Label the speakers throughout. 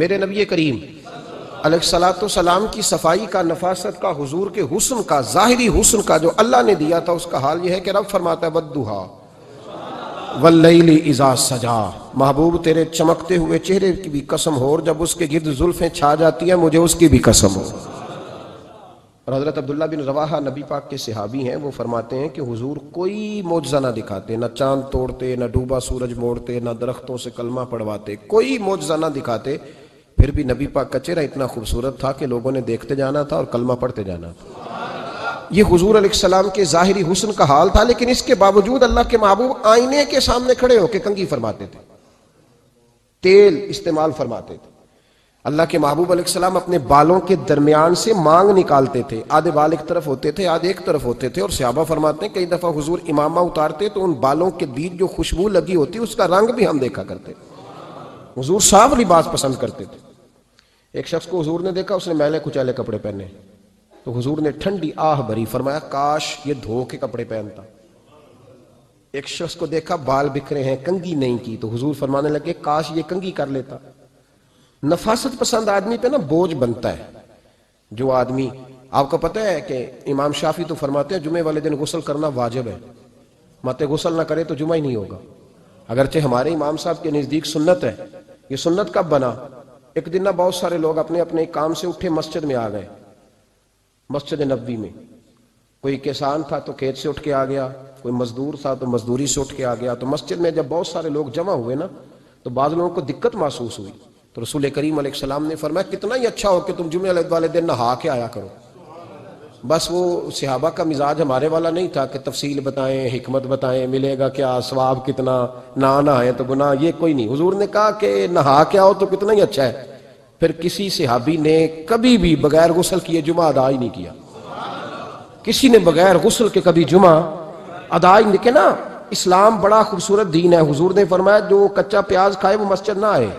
Speaker 1: میرے نبی کریم علیہ الصلوۃ والسلام کی صفائی کا، نفاست کا، حضور کے حسن کا، ظاہری حسن کا جو اللہ نے دیا تھا، اس کا حال یہ ہے کہ رب فرماتا ہے وَالضُّحَىٰ وَاللَّيْلِ إِذَا سَجَىٰ، محبوب تیرے چمکتے ہوئے چہرے کی بھی قسم ہو، اور جب اس کے گرد زلفیں چھا جاتی ہیں مجھے اس کی بھی قسم ہو۔ اور حضرت عبداللہ بن رواحہ نبی پاک کے صحابی ہیں، وہ فرماتے ہیں کہ حضور کوئی معجزہ نہ دکھاتے، نہ چاند توڑتے، نہ ڈوبا سورج موڑتے، نہ درختوں سے کلمہ پڑھواتے، کوئی معجزہ نہ دکھاتے، پھر بھی نبی پاک کا چہرہ اتنا خوبصورت تھا کہ لوگوں نے دیکھتے جانا تھا اور کلمہ پڑھتے جانا تھا۔ یہ حضور علیہ السلام کے ظاہری حسن کا حال تھا، لیکن اس کے باوجود اللہ کے محبوب آئینے کے سامنے کھڑے ہو کے کنگھی فرماتے تھے، تیل استعمال فرماتے تھے۔ اللہ کے محبوب علیہ السلام اپنے بالوں کے درمیان سے مانگ نکالتے تھے، آدھے بال ایک طرف ہوتے تھے، آدھے ایک طرف ہوتے تھے، اور صحابہ فرماتے ہیں کئی دفعہ حضور امامہ اتارتے تو ان بالوں کے بیچ جو خوشبو لگی ہوتی اس کا رنگ بھی ہم دیکھا کرتے۔ حضور صاف لباس پسند کرتے تھے۔ ایک شخص کو حضور نے دیکھا، اس نے میلے کچیلے کپڑے پہنے، تو حضور نے ٹھنڈی آہ بھری، فرمایا کاش یہ دھو کے کپڑے پہنتا۔ ایک شخص کو دیکھا بال بکھرے ہیں، کنگھی نہیں کی، تو حضور فرمانے لگے کاش یہ کنگھی کر لیتا۔ نفاست پسند آدمی پہ نا بوجھ بنتا ہے۔ جو آدمی، آپ کو پتہ ہے کہ امام شافعی تو فرماتے ہیں جمعے والے دن غسل کرنا واجب ہے، مت غسل نہ کرے تو جمعہ ہی نہیں ہوگا۔ اگرچہ ہمارے امام صاحب کے نزدیک سنت ہے۔ یہ سنت کب بنا؟ ایک دن نہ بہت سارے لوگ اپنے اپنے کام سے اٹھے مسجد میں آ گئے، مسجد نبوی میں۔ کوئی کسان تھا تو کھیت سے اٹھ کے آ گیا، کوئی مزدور تھا تو مزدوری سے اٹھ کے آ گیا۔ تو مسجد میں جب بہت سارے لوگ جمع ہوئے نا، تو بعض لوگوں کو دقت محسوس ہوئی، تو رسول کریم علیہ السلام نے فرمایا کتنا ہی اچھا ہو کہ تم جمعے والے دن نہا کے آیا کرو۔ بس وہ صحابہ کا مزاج ہمارے والا نہیں تھا کہ تفصیل بتائیں، حکمت بتائیں، ملے گا کیا، ثواب کتنا، نہ نہائیں تو گناہ، یہ کوئی نہیں۔ حضور نے کہا کہ نہا کے آؤ تو کتنا ہی اچھا ہے۔ پھر کسی صحابی نے کبھی بھی بغیر غسل کیے جمعہ ادا ہی نہیں کیا۔ کسی نے بغیر غسل کے کبھی جمعہ ادا ہی نہیں کیا نا۔ اسلام بڑا خوبصورت دین ہے۔ حضور نے فرمایا جو کچا پیاز کھائے وہ مسجد نہ آئے،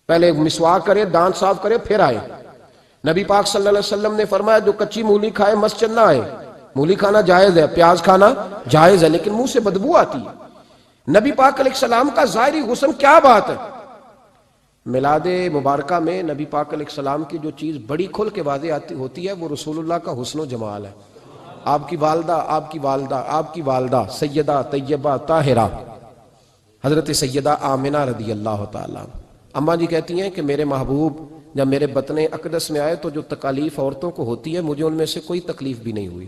Speaker 1: پہلے مسواک کرے، دانت صاف کرے، پھر آئے۔ نبی پاک صلی اللہ علیہ وسلم نے فرمایا جو کچی مولی کھائے مسجد نہ آئے۔ مولی کھانا جائز ہے، پیاز کھانا جائز ہے، لیکن منہ سے بدبو آتی ہے۔ نبی پاک علیہ السلام کا ظاہری حسن کیا بات ہے۔ میلاد مبارکہ میں نبی پاک علیہ السلام کی جو چیز بڑی کھل کے واضح ہوتی ہے وہ رسول اللہ کا حسن و جمال ہے۔ آپ کی والدہ سیدہ طیبہ طاہرہ حضرت سیدہ آمنہ رضی اللہ تعالیٰ، اماں جی کہتی ہیں کہ میرے محبوب جب میرے بطن اقدس میں آئے تو جو تکالیف عورتوں کو ہوتی ہے مجھے ان میں سے کوئی تکلیف بھی نہیں ہوئی،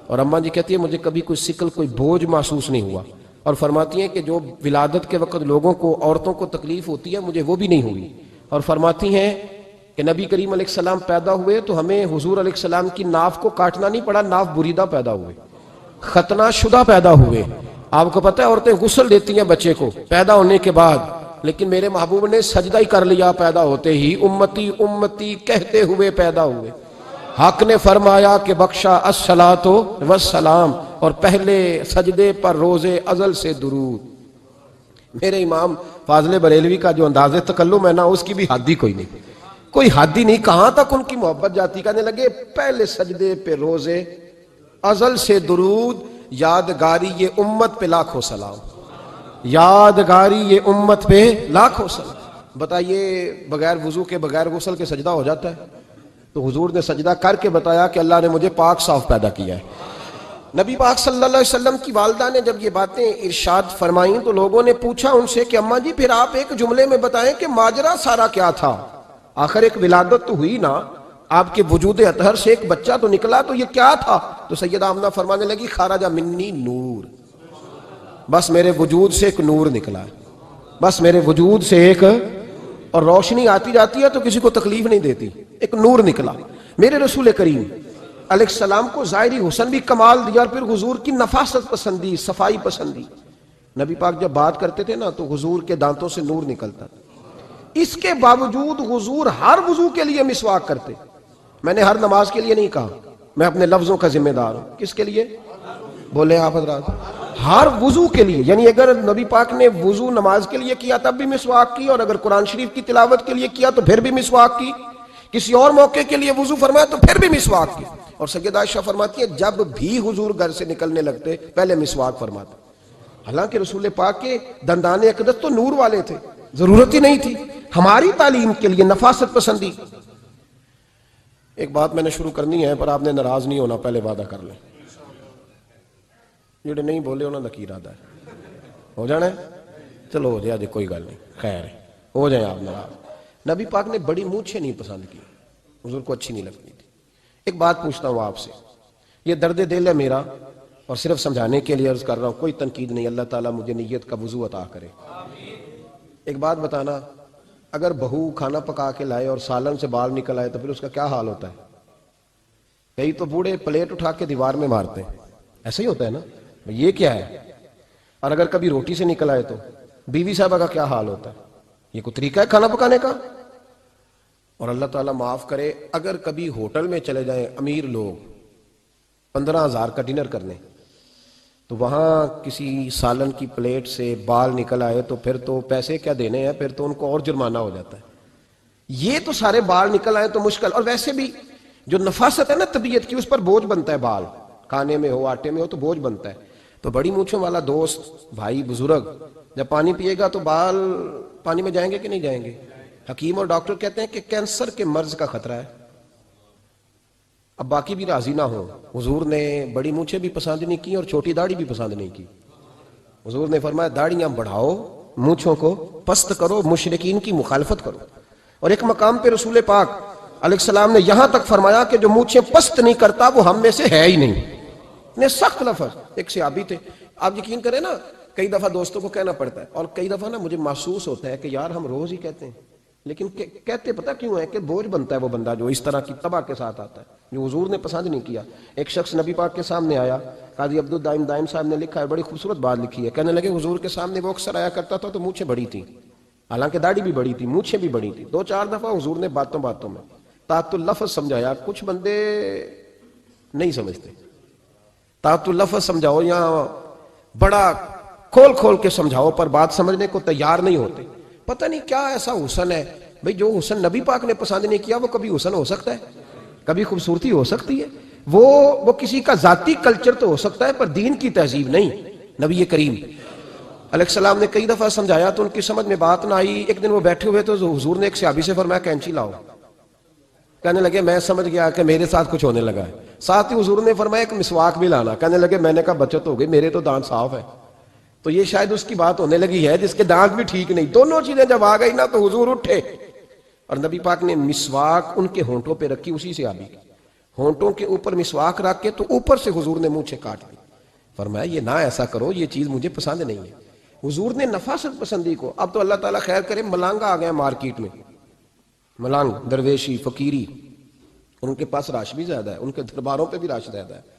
Speaker 1: اور اماں جی کہتی ہیں مجھے کبھی کوئی ثقل، کوئی بوجھ محسوس نہیں ہوا، اور فرماتی ہیں کہ جو ولادت کے وقت لوگوں کو، عورتوں کو تکلیف ہوتی ہے مجھے وہ بھی نہیں ہوئی، اور فرماتی ہیں کہ نبی کریم علیہ السلام پیدا ہوئے تو ہمیں حضور علیہ السلام کی ناف کو کاٹنا نہیں پڑا، ناف بریدہ پیدا ہوئے، ختنہ شدہ پیدا ہوئے۔ آپ کو پتہ ہے عورتیں غسل دیتی ہیں بچے کو پیدا ہونے کے بعد، لیکن میرے محبوب نے سجدہ ہی کر لیا پیدا ہوتے ہی، امتی امتی کہتے ہوئے پیدا ہوئے۔ حق نے فرمایا کہ بخشا الصلاۃ والسلام، اور پہلے سجدے پر روز ازل سے درود۔ میرے امام فاضل بریلوی کا جو انداز تکلم ہے نا، اس کی بھی حد ہی کوئی نہیں، کوئی حد ہی نہیں، کہاں تک ان کی محبت جاتی۔ کہنے لگے پہلے سجدے پہ روز ازل سے درود، یادگاری یہ امت پہ لاکھوں سلام، یادگاری یہ امت پہ لاکھوں سلام۔ بتائیے بغیر وضو کے، بغیر غسل کے سجدہ ہو جاتا ہے؟ تو حضور نے سجدہ کر کے بتایا کہ اللہ نے مجھے پاک صاف پیدا کیا ہے۔ نبی پاک صلی اللہ علیہ وسلم کی والدہ نے جب یہ باتیں ارشاد فرمائیں تو لوگوں نے پوچھا ان سے کہ اماں جی پھر آپ ایک جملے میں بتائیں کہ ماجرا سارا کیا تھا، آخر ایک ولادت تو ہوئی نا، آپ کے وجود اطہر سے ایک بچہ تو نکلا، تو یہ کیا تھا؟ تو سیدہ آمنہ فرمانے لگی خرج منی نور، بس میرے وجود سے ایک نور نکلا ہے، بس میرے وجود سے ایک، اور روشنی آتی جاتی ہے تو کسی کو تکلیف نہیں دیتی، ایک نور نکلا۔ میرے رسول کریم علیہ السلام کو ظاہری حسن بھی کمال دیا، اور پھر حضور کی نفاست پسندی، صفائی پسندی۔ نبی پاک جب بات کرتے تھے نا تو حضور کے دانتوں سے نور نکلتا تھا، اس کے باوجود حضور ہر وضو کے لیے مسواک کرتے۔ میں نے ہر نماز کے لیے نہیں کہا، میں اپنے لفظوں کا ذمہ دار ہوں۔ کس کے لیے بولے آپ حضرات؟ ہر وضو کے لیے، یعنی اگر نبی پاک نے وضو نماز کے لیے کیا تب بھی مسواک کی، اور اگر قرآن شریف کی تلاوت کے لیے کیا تو پھر بھی مسواک کی، کسی اور موقع کے لیے وضو فرمایا تو پھر بھی مسواک کی۔ اور سیدہ عائشہ فرماتی ہے جب بھی حضور گھر سے نکلنے لگتے پہلے مسواک فرماتے، حالانکہ رسول پاک کے دندان اقدس تو نور والے تھے، ضرورت ہی نہیں تھی۔ ہماری تعلیم کے لیے نفاست پسندی. ایک بات میں نے شروع کرنی ہے پر آپ نے ناراض نہیں ہونا، پہلے وعدہ کر لیں. جڑے نہیں بولے انہوں نے کی ارادہ ہے ہو جانا ہے. چلو ہو جائے جی، کوئی گل نہیں، خیر ہے، ہو جائیں آپ ناراض. نبی پاک نے بڑی مونچھیں نہیں پسند کی، حضور کو اچھی نہیں لگتی تھی. ایک بات پوچھتا ہوں آپ سے، یہ درد دل ہے میرا اور صرف سمجھانے کے لیے عرض کر رہا ہوں، کوئی تنقید نہیں. اللہ تعالیٰ مجھے نیت کا وضو عطا کرے. ایک بات بتانا، اگر بہو کھانا پکا کے لائے اور سالن سے بال نکل آئے تو پھر اس کا کیا حال ہوتا ہے؟ کئی تو بوڑھے پلیٹ اٹھا کے دیوار میں مارتے ہیں، ایسا ہی ہوتا ہے نا، یہ کیا ہے؟ اور اگر کبھی روٹی سے نکل آئے تو بیوی صاحبہ کا کیا حال ہوتا ہے؟ یہ کوئی طریقہ ہے کھانا پکانے کا؟ اور اللہ تعالیٰ معاف کرے، اگر کبھی ہوٹل میں چلے جائیں امیر لوگ 15,000 کا ڈنر کرنے، تو وہاں کسی سالن کی پلیٹ سے بال نکل آئے تو پھر تو پیسے کیا دینے ہیں، پھر تو ان کو اور جرمانہ ہو جاتا ہے. یہ تو سارے بال نکل آئے تو مشکل. اور ویسے بھی جو نفاست ہے نا طبیعت کی، اس پر بوجھ بنتا ہے، بال کھانے میں ہو آٹے میں ہو تو بوجھ بنتا ہے. تو بڑی مونچھوں والا دوست بھائی بزرگ جب پانی پیے گا تو بال پانی میں جائیں گے کہ نہیں جائیں گے؟ حکیم اور ڈاکٹر کہتے ہیں کہ کینسر کے مرض کا خطرہ ہے. اب باقی بھی راضی نہ ہو، حضور نے بڑی مونچھیں بھی پسند نہیں کی اور چھوٹی داڑھی بھی پسند نہیں کی. حضور نے فرمایا داڑیاں بڑھاؤ، مونچھوں کو پست کرو، مشرکین کی مخالفت کرو. اور ایک مقام پہ رسول پاک علیہ السلام نے یہاں تک فرمایا کہ جو مونچھیں پست نہیں کرتا وہ ہم میں سے ہے ہی نہیں. نے سخت لفظ. ایک صحابی تھے، آپ یقین کریں نا، کئی دفعہ دوستوں کو کہنا پڑتا ہے اور کئی دفعہ نا مجھے محسوس ہوتا ہے کہ یار ہم روز ہی کہتے ہیں، لیکن کہتے پتہ کیوں ہے کہ بوجھ بنتا ہے وہ بندہ جو اس طرح کی تباہ کے ساتھ آتا ہے، جو حضور نے پسند نہیں کیا. ایک شخص نبی پاک کے سامنے آیا، قاضی عبدالدائم دائم صاحب نے لکھا ہے، بڑی خوبصورت بات لکھی ہے. کہنے لگے حضور کے سامنے وہ اکثر آیا کرتا تھا تو مونچھیں بڑی تھیں، حالانکہ داڑھی بھی بڑی تھی، مونچھیں بھی بڑی تھی. 2-4 دفعہ حضور نے باتوں باتوں میں تحت اللفظ سمجھایا. کچھ بندے نہیں سمجھتے، تحت اللفظ سمجھاؤ یا بڑا کھول کھول کے سمجھاؤ پر بات سمجھنے کو تیار نہیں ہوتے. پتہ نہیں کیا ایسا حسن ہے بھئی، جو حسن نبی پاک نے پسند نہیں کیا وہ کبھی حسن ہو سکتا ہے، کبھی خوبصورتی ہو سکتی ہے. وہ کسی کا ذاتی کلچر تو ہو سکتا ہے پر دین کی تہذیب نہیں. نبی کریم علیہ السلام نے کئی دفعہ سمجھایا تو ان کی سمجھ میں بات نہ آئی. ایک دن وہ بیٹھے ہوئے تو حضور نے ایک صحابی سے فرمایا کینچی لاؤ. کہنے لگے میں سمجھ گیا کہ میرے ساتھ کچھ ہونے لگا ہے. ساتھ ہی حضور نے فرمایا ایک مسواک بھی لانا. کہنے لگے میں نے کہا بچت ہو گئی، میرے تو دانت صاف ہے. تو یہ شاید اس کی بات ہونے لگی ہے جس کے دانت بھی ٹھیک نہیں. دونوں چیزیں جب آ گئی نا تو حضور اٹھے اور نبی پاک نے مسواک ان کے ہونٹوں پہ رکھی. اسی سے آبی ہونٹوں کے اوپر مسواک رکھ کے تو اوپر سے حضور نے مونچھیں کاٹ دی. فرمایا یہ نہ ایسا کرو، یہ چیز مجھے پسند نہیں ہے. حضور نے نفاست پسندی کو. اب تو اللہ تعالیٰ خیر کرے ملانگا آ گئے مارکیٹ میں، ملانگ درویشی فقیری، ان کے پاس رش بھی زیادہ ہے، ان کے درباروں پہ بھی رش زیادہ ہے.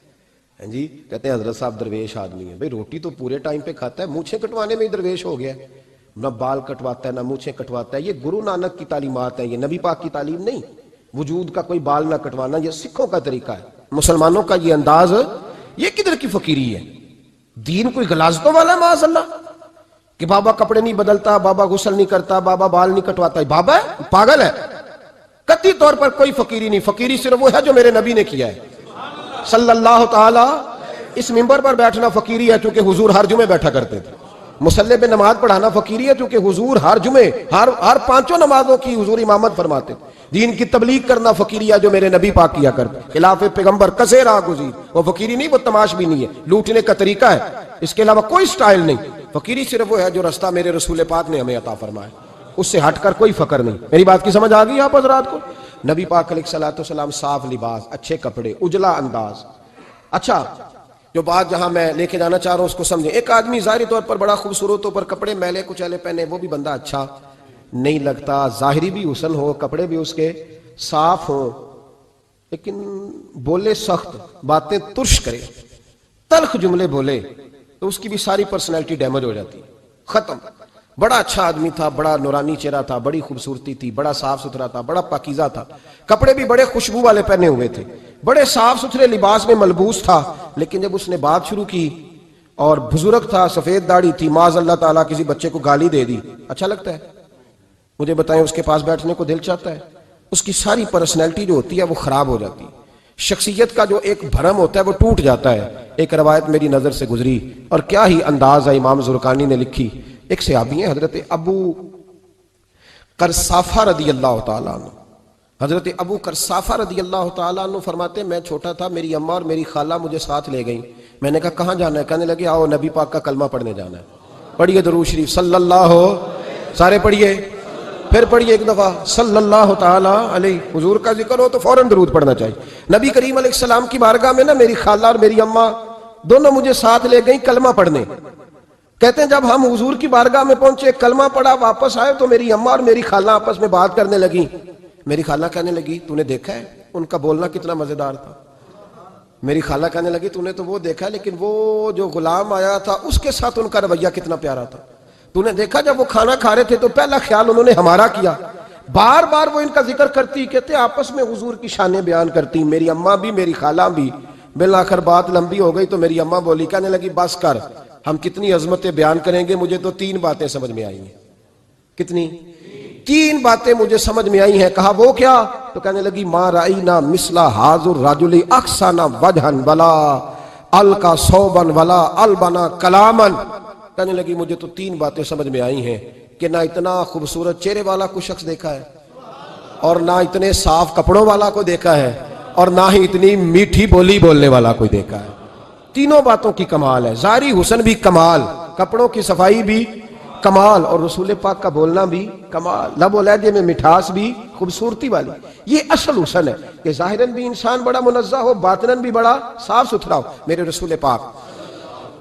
Speaker 1: ہاں جی، کہتے ہیں حضرت صاحب درویش آدمی ہے. بھئی روٹی تو پورے ٹائم پہ کھاتا ہے، مونچھیں کٹوانے میں ہی درویش ہو گیا ہے. نہ بال کٹواتا ہے نہ مونچھیں کٹواتا ہے. یہ گرو نانک کی تعلیمات ہیں، یہ نبی پاک کی تعلیم نہیں. وجود کا کوئی بال نہ کٹوانا یہ سکھوں کا طریقہ ہے. مسلمانوں کا یہ انداز، یہ کدھر کی فقیری ہے؟ دین کوئی غلاظتوں والا معاذ اللہ کہ بابا کپڑے نہیں بدلتا، بابا غسل نہیں کرتا، بابا بال نہیں کٹواتا. بابا ہے پاگل ہے. قطعی طور پر کوئی فقیری نہیں. فقیری صرف وہ ہے جو میرے نبی نے کیا ہے صلی اللہ تعالی. اس منبر پر بیٹھنا فقیری ہے چونکہ حضور ہر جمعے بیٹھا کرتے تھے. مصلی پہ نماز پڑھانا فقیری ہے چونکہ حضور ہر جمعے ہر 5 نمازوں کی حضور امامت فرماتے. دین کی تبلیغ کرنا فقیری ہے جو میرے نبی پاک کیا کرتے. خلاف پیغمبر کسے راہ گزیر، وہ فقیری نہیں، وہ تماش بھی نہیں ہے، لوٹنے کا طریقہ ہے. اس کے علاوہ کوئی سٹائل نہیں. فقیری صرف وہ ہے جو رستہ میرے رسول پاک نے ہمیں عطا فرمایا، اس سے ہٹ کر کوئی فقر نہیں. میری بات کی سمجھ آ گئی آپ حضرات کو؟ نبی پاک علیہ السلام صاف لباس، اچھے کپڑے، اجلا انداز. اچھا، جو بات جہاں میں لے کے جانا چاہ رہا ہوں اس کو سمجھیں. ایک آدمی ظاہری طور پر بڑا خوبصورت ہو پر کپڑے میلے کچیلے پہنے، وہ بھی بندہ اچھا نہیں لگتا. ظاہری بھی حسن ہو، کپڑے بھی اس کے صاف ہوں، لیکن بولے سخت، باتیں ترش کرے، تلخ جملے بولے تو اس کی بھی ساری پرسنالٹی ڈیمیج ہو جاتی، ختم. بڑا اچھا آدمی تھا، بڑا نورانی چہرہ تھا، بڑی خوبصورتی تھی، بڑا صاف ستھرا تھا، بڑا پاکیزہ تھا، کپڑے بھی بڑے خوشبو والے پہنے ہوئے تھے، بڑے صاف ستھرے لباس میں ملبوس تھا. لیکن جب اس نے بات شروع کی اور بزرگ تھا، سفید داڑھی تھی، معاذ اللہ تعالیٰ کسی بچے کو گالی دے دی، اچھا لگتا ہے؟ مجھے بتائیں اس کے پاس بیٹھنے کو دل چاہتا ہے؟ اس کی ساری پرسنالٹی جو ہوتی ہے وہ خراب ہو جاتی ہے. شخصیت کا جو ایک بھرم ہوتا ہے وہ ٹوٹ جاتا ہے. ایک روایت میری نظر سے گزری اور کیا ہی انداز ہے، امام زرقانی نے لکھی. ایک صحابی ہیں حضرت ابو کرسافہ رضی اللہ تعالیٰ عنہ، حضرت ابو کرسافہ رضی اللہ تعالیٰ عنہ فرماتے ہیں میں چھوٹا تھا، میری اماں اور میری خالہ مجھے ساتھ لے گئیں، میں نے کہا کہاں جانا ہے؟ کہنے لگے آؤ نبی پاک کا کلمہ پڑھنے جانا ہے۔ پڑھیے درود شریف صلی اللہ، سارے پڑھیے، پھر پڑھیے ایک دفعہ صلی اللہ تعالیٰ علیہ۔ حضور کا ذکر ہو تو فوراً درود پڑھنا چاہیے۔ نبی کریم علیہ السلام کی بارگاہ میں نا میری خالہ اور میری اماں دونوں مجھے ساتھ لے گئیں کلمہ پڑھنے۔ کہتے ہیں جب ہم حضور کی بارگاہ میں پہنچے، کلمہ پڑھا، واپس آئے تو میری اماں اور میری خالہ آپس میں بات کرنے لگیں۔ میری خالہ کہنے لگی تو نے دیکھا ہے ان کا بولنا کتنا مزیدار تھا؟ میری خالہ کہنے لگی تو نے تو وہ دیکھا لیکن وہ جو غلام آیا تھا اس کے ساتھ ان کا رویہ کتنا پیارا تھا۔ تو نے دیکھا جب وہ کھانا کھا رہے تھے تو پہلا خیال انہوں نے ہمارا کیا۔ بار بار وہ ان کا ذکر کرتی، کہتے آپس میں حضور کی شانیں بیان کرتی، میری اماں بھی میری خالہ بھی۔ بالآخر بات لمبی ہو گئی تو میری اماں بولی، کہنے لگی بس کر، ہم کتنی عظمتیں بیان کریں گے، مجھے تو 3 باتیں سمجھ میں آئی ہیں۔ کتنی؟ 3 باتیں مجھے سمجھ میں آئی ہیں۔ کہا وہ کیا؟ تو کہنے لگی ما رأینا مثل ھذا الرجل احسن وجھا ولا القى ثوبا ولا البنا کلاما۔ کہنے لگی مجھے تو 3 باتیں سمجھ میں آئی ہیں کہ نہ اتنا خوبصورت چہرے والا کوئی شخص دیکھا ہے، اور نہ اتنے صاف کپڑوں والا کو دیکھا ہے، اور نہ ہی اتنی میٹھی بولی بولنے والا کوئی دیکھا ہے۔ تینوں باتوں کی کمال ہے، ظاہری حسن بھی کمال، کپڑوں کی صفائی بھی کمال، اور رسول پاک کا بولنا بھی کمال، لب و لہجے میں مٹھاس بھی خوبصورتی والی۔ یہ اصل حسن ہے کہ ظاہراً بھی انسان بڑا منزہ ہو، باطناً بھی بڑا صاف ستھرا ہو۔ میرے رسول پاک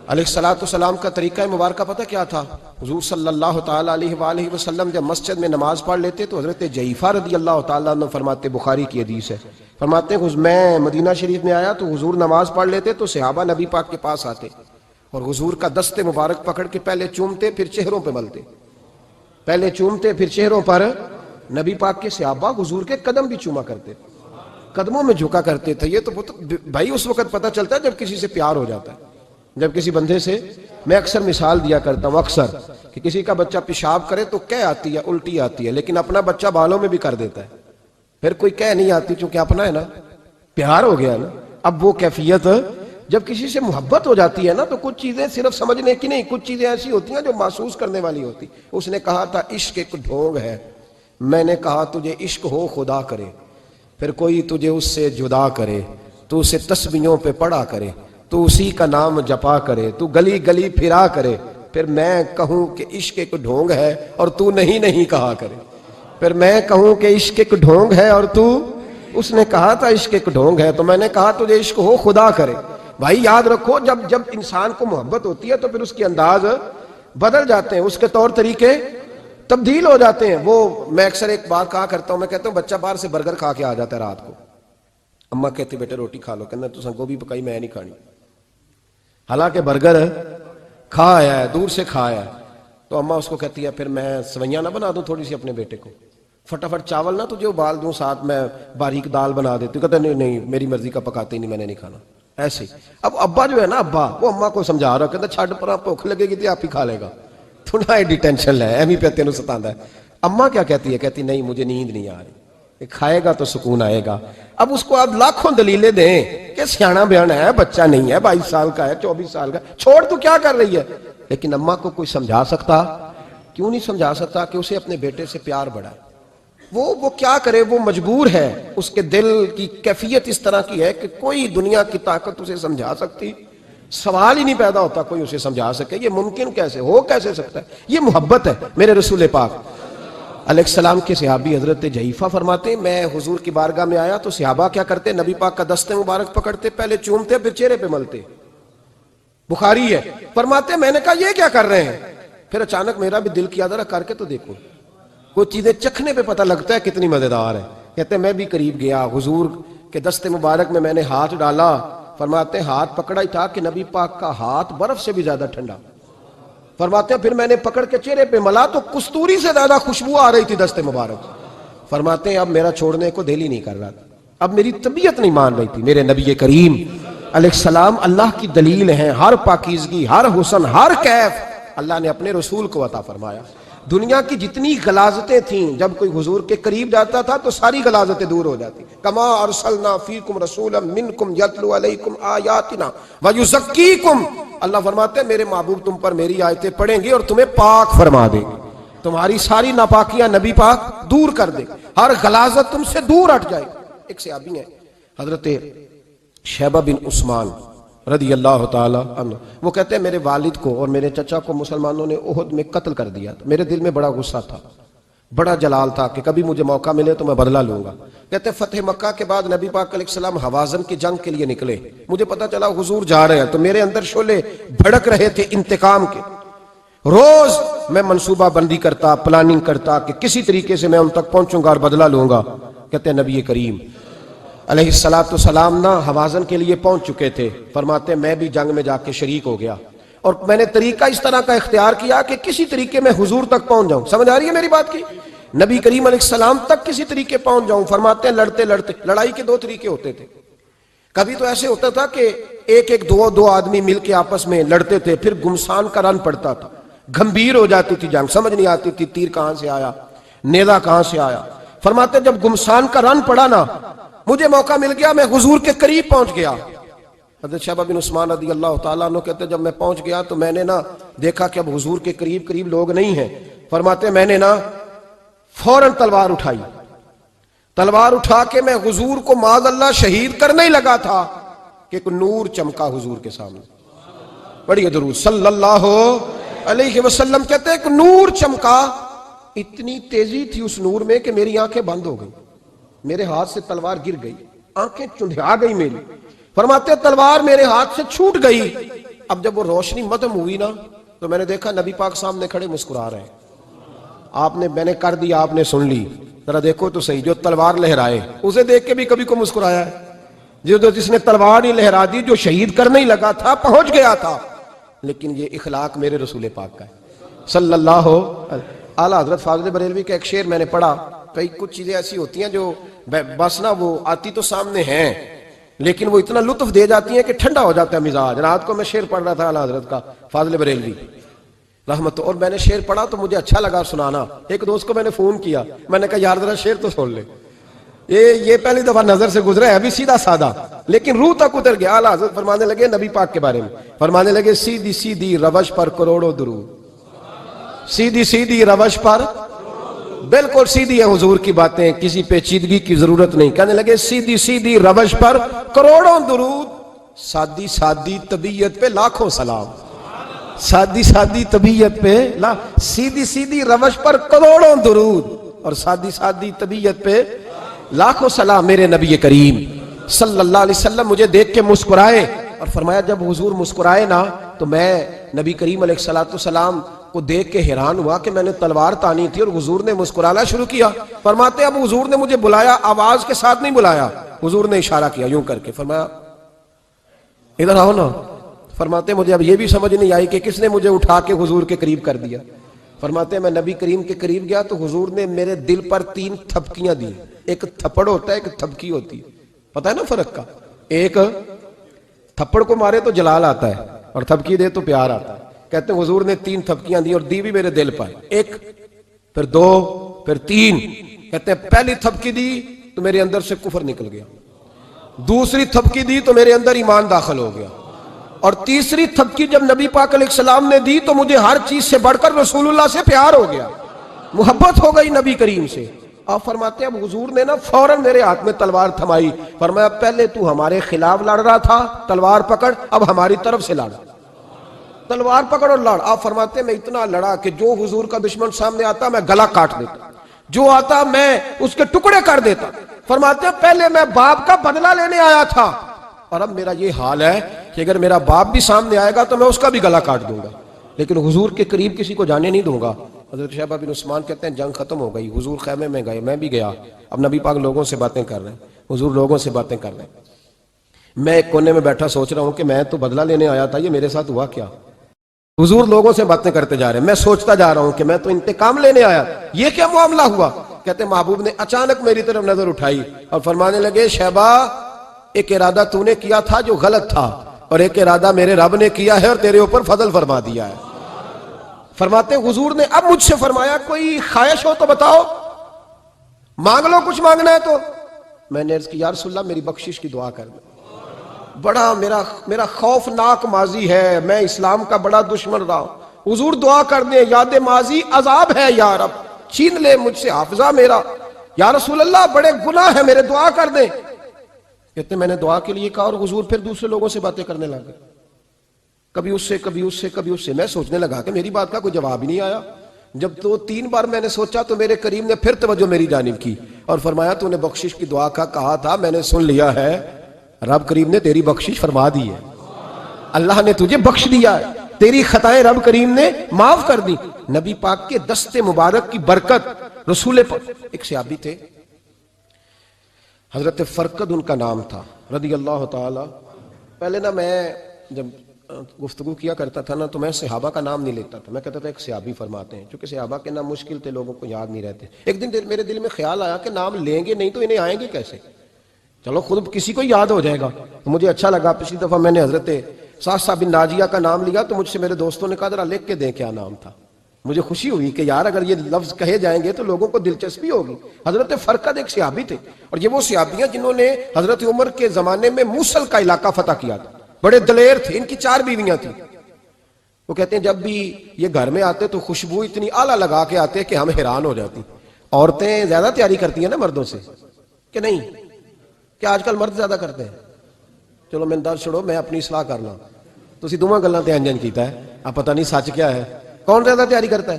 Speaker 1: علیہ السلام کا طریقہ مبارکہ پتہ کیا تھا؟ حضور صلی اللہ تعالیٰ علیہ وآلہ وسلم جب مسجد میں نماز پڑھ لیتے تو حضرت جعفر رضی اللہ تعالیٰ عنہ فرماتے، بخاری کی حدیث ہے، فرماتے ہیں میں مدینہ شریف میں آیا تو حضور نماز پڑھ لیتے تو صحابہ نبی پاک کے پاس آتے اور حضور کا دست مبارک پکڑ کے پہلے چومتے پھر چہروں پہ ملتے، پہلے چومتے پھر چہروں پر۔ نبی پاک کے صحابہ حضور کے قدم بھی چوما کرتے، قدموں میں جھکا کرتے تھے۔ یہ تو بھائی اس وقت پتہ چلتا ہے جب کسی سے پیار ہو جاتا ہے، جب کسی بندے سے۔ میں اکثر مثال دیا کرتا ہوں اکثر کہ کسی کا بچہ پیشاب کرے تو کہہ آتی ہے، الٹی آتی ہے، لیکن اپنا بچہ بالوں میں بھی کر دیتا ہے، پھر کوئی کہہ نہیں آتی چونکہ اپنا ہے نا، پیار ہو گیا نا۔ اب وہ کیفیت جب کسی سے محبت ہو جاتی ہے نا تو کچھ چیزیں صرف سمجھنے کی نہیں، کچھ چیزیں ایسی ہوتی ہیں جو محسوس کرنے والی ہوتی۔ اس نے کہا تھا عشق ایک ڈھونگ ہے، میں نے کہا تجھے عشق ہو خدا کرے، پھر کوئی تجھے اس سے جدا کرے، تو اسے تسبیحوں پہ پڑھا کرے، تو اسی کا نام جپا کرے، تو گلی گلی پھرا کرے، پھر میں کہوں کہ عشق ایک ڈھونگ ہے اور تو نہیں کہا کرے، پھر میں کہوں کہ عشق ایک ڈھونگ ہے اور تو۔ اس نے کہا تھا عشق ایک ڈھونگ ہے تو میں نے کہا تجھے عشق ہو خدا کرے۔ بھائی یاد رکھو جب انسان کو محبت ہوتی ہے تو پھر اس کے انداز بدل جاتے ہیں، اس کے طور طریقے تبدیل ہو جاتے ہیں۔ وہ میں اکثر ایک بات کہا کرتا ہوں، میں کہتا ہوں بچہ باہر سے برگر کھا کے آ جاتا ہے رات کو، اماں کہتی بیٹے روٹی کھا لو، کہنا تو گوبھی پکائی میں نہیں کھانی، حالانکہ برگر کھا آیا ہے، دور سے کھا آیا ہے، تو اماں اس کو کہتی ہے پھر میں سویاں نہ بنا دوں تھوڑی سی اپنے بیٹے کو، فٹافٹ چاول نہ تجھے ابال دوں، ساتھ میں باریک دال بنا دیتی ہوں، کہتا نہیں میری مرضی کا پکاتے ہی نہیں، میں نے نہیں کھانا۔ ایسے اب ابا جو ہے نا، ابا وہ اماں کو سمجھا رہا، کہتا چھڈ پر بھوک لگے گی تو آپ ہی کھا لے گا، تھوڑا ایڈی ٹینشن لے ایویں پہ تینوں ستاندا ہے۔ اماں کیا کہتی ہے؟ کہتی نہیں مجھے نیند نہیں آ رہی، کھائے گا تو سکون آئے گا۔ اب اس کو آپ لاکھوں دلیلیں دیں کہ سیاںا بیان ہے، بچہ نہیں ہے، 22 سال کا ہے، 24 سال کا، چھوڑ تو کیا کر رہی ہے، لیکن اماں کو کوئی سمجھا سکتا؟ کیوں نہیں سمجھا سکتا کہ اسے اپنے بیٹے سے پیار بڑھا ہے۔ وہ کیا کرے، وہ مجبور ہے، اس کے دل کی کیفیت اس طرح کی ہے کہ کوئی دنیا کی طاقت اسے سمجھا سکتی، سوال ہی نہیں پیدا ہوتا کوئی اسے سمجھا سکے۔ یہ ممکن کیسے ہو، کیسے سکتا ہے؟ یہ محبت ہے۔ میرے رسول پاک علیہ السلام کے صحابی حضرت جعفر فرماتے ہیں میں حضور کی بارگاہ میں آیا تو صحابہ کیا کرتے؟ نبی پاک کا دست مبارک پکڑتے، پہلے چومتے پھر چہرے پہ ملتے، بخاری ہے۔ فرماتے میں نے کہا یہ کیا کر رہے ہیں؟ پھر اچانک میرا بھی دل کیا ذرا کر کے تو دیکھو، کوئی چیزیں چکھنے پہ پتہ لگتا ہے کتنی مزیدار ہے۔ کہتے میں بھی قریب گیا، حضور کے دست مبارک میں نے ہاتھ ڈالا، فرماتے ہاتھ پکڑا ہی تھا کہ نبی پاک کا ہاتھ برف سے بھی زیادہ ٹھنڈا۔ فرماتے ہیں پھر میں نے پکڑ کے چہرے پہ ملا تو کستوری سے زیادہ خوشبو آ رہی تھی دست مبارک۔ فرماتے ہیں اب میرا چھوڑنے کو دل ہی نہیں کر رہا تھا، اب میری طبیعت نہیں مان رہی تھی۔ میرے نبی کریم علیہ السلام اللہ کی دلیل ہیں، ہر پاکیزگی، ہر حسن، ہر کیف اللہ نے اپنے رسول کو عطا فرمایا۔ دنیا کی جتنی غلاظتیں تھیں جب کوئی حضور کے قریب جاتا تھا تو ساری غلاظتیں دور ہو جاتی۔ کما ارسلنا فیکم رسولا منکم یتلو علیکم آیاتنا ویزکیکم، اللہ فرماتے ہیں میرے محبوب تم پر میری آیتیں پڑھیں گے اور تمہیں پاک فرما دیں گے، تمہاری ساری ناپاکیاں نبی پاک دور کر دے، ہر غلاظت تم سے دور ہٹ جائے۔ ایک صحابی ہیں حضرت شیبہ بن عثمان رضی اللہ تعالی عنہ، وہ کہتے ہیں میرے والد کو اور میرے چچا کو مسلمانوں نے احد میں قتل کر دیا تھا، میرے دل میں بڑا غصہ تھا، بڑا جلال تھا کہ کبھی مجھے موقع ملے تو میں بدلہ لوں گا۔ کہتے ہیں فتح مکہ کے بعد نبی پاک علیہ السلام حوازن کی جنگ کے لیے نکلے، مجھے پتا چلا حضور جا رہے ہیں، تو میرے اندر شعلے بھڑک رہے تھے انتقام کے۔ روز میں منصوبہ بندی کرتا، پلاننگ کرتا کہ کسی طریقے سے میں ان تک پہنچوں گا اور بدلہ لوں گا۔ کہتے ہیں نبی کریم علیہ السلام نہ حوازن کے لیے پہنچ چکے تھے، فرماتے میں بھی جنگ میں جا کے شریک ہو گیا، اور میں نے طریقہ اس طرح کا اختیار کیا کہ کسی طریقے میں حضور تک پہنچ جاؤں۔ سمجھ آ رہی ہے میری بات کی؟ نبی کریم علیہ السلام تک کسی طریقے پہنچ جاؤں۔ فرماتے ہیں لڑتے لڑتے، لڑائی کے دو طریقے ہوتے تھے، کبھی تو ایسے ہوتا تھا کہ ایک دو آدمی مل کے آپس میں لڑتے تھے، پھر گمسان کا رن پڑتا تھا، گھمبیر ہو جاتی تھی جنگ، سمجھ نہیں آتی تھی تیر کہاں سے آیا، نیزہ کہاں سے آیا۔ فرماتے جب گمسان کا رن پڑا نا، مجھے موقع مل گیا، میں حضور کے قریب پہنچ گیا۔ حضرت شیبہ بن عثمان رضی اللہ تعالیٰ عنہ کہتے جب میں پہنچ گیا تو میں نے نا دیکھا کہ اب حضور کے قریب لوگ نہیں ہیں۔ فرماتے میں نے نا فوراً تلوار اٹھائی، تلوار اٹھا کے میں حضور کو معاذ اللہ شہید کرنے ہی لگا تھا کہ ایک نور چمکا حضور کے سامنے۔ پڑھیے درود صلی اللہ علیہ وسلم۔ کہتے ایک نور چمکا، اتنی تیزی تھی اس نور میں کہ میری آنکھیں بند ہو گئی، میرے ہاتھ سے تلوار گر گئی، آنکھیں چندھیا گئی میری۔ فرماتے تلوار میرے ہاتھ سے چھوٹ گئی۔ اب جب وہ روشنی مدھم ہوئی نا تو میں نے دیکھا نبی پاک سامنے کھڑے مسکرا رہے ہیں۔ میں نے کر دیا، آپ نے سن لی، ذرا دیکھو تو صحیح، جو تلوار لہرائے اسے دیکھ کے بھی کبھی کو مسکرایا ہے؟ جس نے تلوار ہی لہرا دی، جو شہید کرنے ہی لگا تھا، پہنچ گیا تھا۔ لیکن یہ اخلاق میرے رسول پاک کا ہے صلی اللہ اعلیٰ حضرت فاضل بریلوی کا ایک شعر میں نے پڑھا۔ کئی کچھ چیزیں ایسی ہوتی ہیں جو بس نا وہ آتی تو سامنے ہیں لیکن وہ اتنا لطف دے جاتی ہیں کہ ٹھنڈا ہو جاتا ہے مزاج۔ رات کو میں شعر پڑھ رہا تھا اعلیٰ حضرت کا فاضل بریلوی رحمت، اور میں نے شعر پڑھا تو مجھے اچھا لگا سنانا۔ ایک دوست کو میں نے فون کیا، میں نے کہا یار ذرا شعر تو سن لے، یہ پہلی دفعہ نظر سے گزرا ہے، ابھی سیدھا سادہ لیکن روح تک اتر گیا۔ اعلیٰ حضرت فرمانے لگے نبی پاک کے بارے میں، فرمانے لگے سیدھی سیدھی روش پر کروڑوں درود، سیدھی سیدھی روش پر، بالکل سیدھی ہے حضور کی باتیں، کسی پیچیدگی کی ضرورت نہیں۔ کہنے لگے سیدھی سیدھی روش پر کروڑوں درود، سادی سادی طبیعت پہ لاکھوں سلام، سادی سادی طبیعت پہ سیدھی سیدھی روش پر کروڑوں درود اور سادی سادی طبیعت پہ لاکھوں سلام۔ میرے نبی کریم صلی اللہ علیہ وسلم مجھے دیکھ کے مسکرائے، اور فرمایا جب حضور مسکرائے نا تو میں نبی کریم علیہ السلام کو دیکھ کے حیران ہوا کہ میں نے تلوار تانی تھی اور حضور نے مسکرانا شروع کیا۔ فرماتے اب حضور نے مجھے بلایا، آواز کے ساتھ نہیں بلایا، حضور نے اشارہ کیا یوں کر کے، فرمایا ادھر آؤ نا۔ فرماتے مجھے اب یہ بھی سمجھ نہیں آئی کہ کس نے مجھے اٹھا کے حضور کے قریب کر دیا۔ فرماتے میں نبی کریم کے قریب گیا تو حضور نے میرے دل پر 3 تھپکیاں دی۔ ایک تھپڑ ہوتا ہے، ایک تھپکی ہوتی ہے، پتہ ہے نا فرق کا؟ ایک تھپڑ کو مارے تو جلال آتا ہے اور تھپکی دے تو پیار آتا ہے۔ کہتے ہیں حضور نے 3 تھپکیاں دی اور دی بھی میرے دل پر، 1 پھر 2 پھر 3۔ کہتے ہیں پہلی تھپکی دی تو میرے اندر سے کفر نکل گیا، دوسری تھپکی دی تو میرے اندر ایمان داخل ہو گیا، اور تیسری تھپکی جب نبی پاک علیہ السلام نے دی تو مجھے ہر چیز سے بڑھ کر رسول اللہ سے پیار ہو گیا، محبت ہو گئی نبی کریم سے۔ آپ فرماتے ہیں اب حضور نے نا فوراً میرے ہاتھ میں تلوار تھمائی، فرمایا پہلے تو ہمارے خلاف لڑ رہا تھا، تلوار پکڑ، اب ہماری طرف سے لڑ، تلوار پکڑ اور لڑ۔ آپ فرماتے ہیں میں اتنا لڑا کہ جو حضور کا دشمن سامنے آتا میں گلا کاٹ دیتا، جو آتا میں اس کے ٹکڑے کر دیتا۔ فرماتے ہیں پہلے میں باپ کا بدلہ لینے آیا تھا اور اب میرا یہ حال ہے کہ اگر میرا باپ بھی سامنے آئے گا تو میں اس کا بھی گلا کاٹ دوں گا، لیکن حضور کے قریب کسی کو جانے نہیں دوں گا۔ حضرت شیبہ بن عثمان کہتے ہیں جنگ ختم ہو گئی، حضور خیمے میں گئے، میں بھی گیا، اب نبی پاک لوگوں سے باتیں کر رہے ہیں، حضور لوگوں سے باتیں کر رہے ہیں، میں ایک کونے میں بیٹھا سوچ رہا ہوں کہ میں تو بدلہ لینے آیا تھا، یہ میرے ساتھ ہوا کیا؟ حضور لوگوں سے باتیں کرتے جا رہے ہیں، میں سوچتا جا رہا ہوں کہ میں تو انتقام لینے آیا، یہ کیا معاملہ ہوا؟ کہتے ہیں محبوب نے اچانک میری طرف نظر اٹھائی اور فرمانے لگے شیبہ ایک ارادہ تو نے کیا تھا جو غلط تھا، اور ایک ارادہ میرے رب نے کیا ہے اور تیرے اوپر فضل فرما دیا ہے۔ فرماتے حضور نے اب مجھ سے فرمایا کوئی خواہش ہو تو بتاؤ، مانگ لو کچھ مانگنا ہے تو۔ میں نے عرض کی یا رسول اللہ میری بخشش کی دعا کر دیں، بڑا میرا خوفناک ماضی ہے، میں اسلام کا بڑا دشمن رہا ہوں، حضور دعا کر دیں یاد ماضی عذاب ہے یا رب، چھین لے مجھ سے حافظہ میرا، یا رسول اللہ بڑے گناہ ہیں میرے، دعا کر دیں۔ کہتے ہیں میں نے دعا کے لیے کہا اور حضور پھر دوسرے لوگوں سے باتیں کرنے لگے، کبھی اس سے کبھی اس سے کبھی اس سے۔ میں سوچنے لگا کہ میری بات کا کوئی جواب ہی نہیں آیا۔ جب تو 3 بار میں نے سوچا تو میرے کریم نے پھر توجہ میری جانب کی اور فرمایا تو نے بخشش کی دعا کا کہا تھا، میں نے سن لیا ہے، رب کریم نے تیری بخشش فرما دی ہے، اللہ نے تجھے بخش دیا ہے، تیری خطائیں رب کریم نے معاف کر دی۔ نبی پاک کے دست مبارک کی برکت، رسول پاک۔ ایک صحابی تھے حضرت فرقد ان کا نام تھا رضی اللہ تعالی۔ پہلے نا میں جب گفتگو کیا کرتا تھا نا تو میں صحابہ کا نام نہیں لیتا تھا، میں کہتا تھا ایک صحابی فرماتے ہیں، چونکہ صحابہ کے نام مشکل تھے، لوگوں کو یاد نہیں رہتے۔ ایک دن میرے دل میں خیال آیا کہ نام لیں گے نہیں تو انہیں آئیں گے کیسے، چلو خود کسی کو یاد ہو جائے گا۔ تو مجھے اچھا لگا، پچھلی دفعہ میں نے حضرت ساسا بن ناجیہ کا نام لیا تو مجھ سے میرے دوستوں نے کہا ذرا لکھ کے دیں کیا نام تھا۔ مجھے خوشی ہوئی کہ یار اگر یہ لفظ کہے جائیں گے تو لوگوں کو دلچسپی ہوگی۔ حضرت فرقد ایک صحابی تھے، اور یہ وہ صحابیاں جنہوں نے حضرت عمر کے زمانے میں موصل کا علاقہ فتح کیا تھا، بڑے دلیر تھے، ان کی 4 بیویاں تھیں۔ وہ کہتے ہیں جب بھی یہ گھر میں آتے تو خوشبو اتنی اعلیٰ لگا کے آتے کہ ہم حیران ہو جاتی۔ عورتیں زیادہ تیاری کرتی ہیں نا مردوں سے کہ نہیں؟ کیا آج کل مرد زیادہ کرتے ہیں؟ چلو میں درد چھوڑو، میں اپنی اصلاح کرنا، تسی دوواں گلاں تے انجن کیتا ہے، اب پتہ نہیں سچ کیا ہے، کون زیادہ تیاری کرتا ہے؟